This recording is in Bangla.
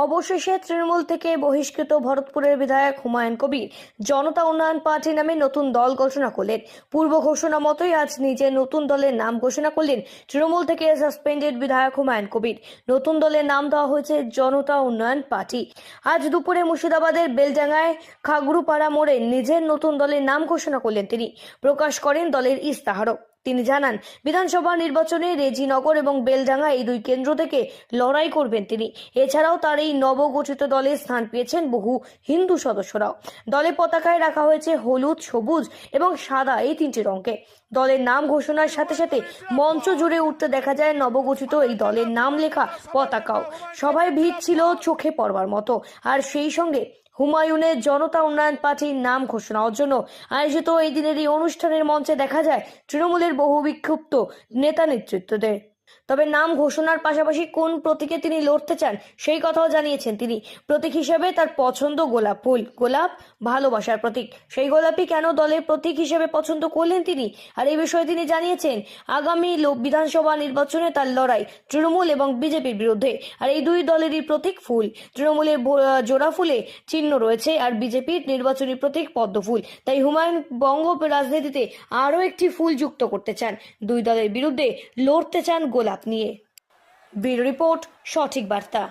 অবশেষে তৃণমূল থেকে বহিষ্কৃত ভরতপুরের বিধায়ক হুমায়ুন কবির জনতা উন্নয়ন পার্টি নামে নতুন দল ঘোষণা করলেন। পূর্ব ঘোষণা মতোই আজ নিজের নতুন দলের নাম ঘোষণা করলেন তৃণমূল থেকে সাসপেন্ডেড বিধায়ক হুমায়ুন কবির। নতুন দলের নাম দেওয়া হয়েছে জনতা উন্নয়ন পার্টি। আজ দুপুরে মুর্শিদাবাদের বেলডাঙ্গায় খাগড়ুপাড়া মোড়ে নিজের নতুন দলের নাম ঘোষণা করলেন তিনি। প্রকাশ করেন দলের ইস্তাহারও। তিনি জানান, বিধানসভা নির্বাচনে রেজিনগর এবং বেলডাঙ্গা এই দুই কেন্দ্র থেকে লড়াই করবেন তিনি। এছাড়াও তার এই নবগঠিত দলে স্থান পেয়েছেন বহু হিন্দু সদস্যরাও। দলে পতাকায় রাখা হয়েছে হলুদ, সবুজ এবং সাদা এই তিনটি রঙকে। দলের নাম ঘোষণার সাথে সাথে মঞ্চ জুড়ে উঠতে দেখা যায় নবগঠিত এই দলের নাম লেখা পতাকাও। সবাই ভিড় ছিল চোখে পড়বার মতো। আর সেই সঙ্গে হুমায়ুনের জনতা উন্নয়ন পার্টির নাম ঘোষণার জন্য আয়োজিত এই দিনের এই অনুষ্ঠানের মঞ্চে দেখা যায় তৃণমূলের বহু বিক্ষুব্ধ নেতা নেতৃত্বদের। তবে নাম ঘোষণার পাশাপাশি কোন প্রতীকে তিনি লড়তে চান সেই কথাও জানিয়েছেন তিনি। প্রতীক হিসেবে তার পছন্দ গোলাপ ফুল। গোলাপ ভালোবাসার প্রতীক। সেই গোলাপই কেন দলের প্রতীক হিসেবে পছন্দ করলেন তিনি। আর এই বিষয়ে তিনি জানিয়েছেন, আগামী বিধানসভা নির্বাচনে তার লড়াই তৃণমূল এবং বিজেপির বিরুদ্ধে। আর এই দুই দলেরই প্রতীক ফুল। তৃণমূলের জোড়া ফুলে চিহ্ন রয়েছে আর বিজেপির নির্বাচনী প্রতীক পদ্ম ফুল। তাই হুমায়ুন বঙ্গ রাজনীতিতে আরও একটি ফুল যুক্ত করতে চান। দুই দলের বিরুদ্ধে লড়তে চান গোলাপ নিয়ে। ব্যুরো রিপোর্ট, সঠিক বার্তা।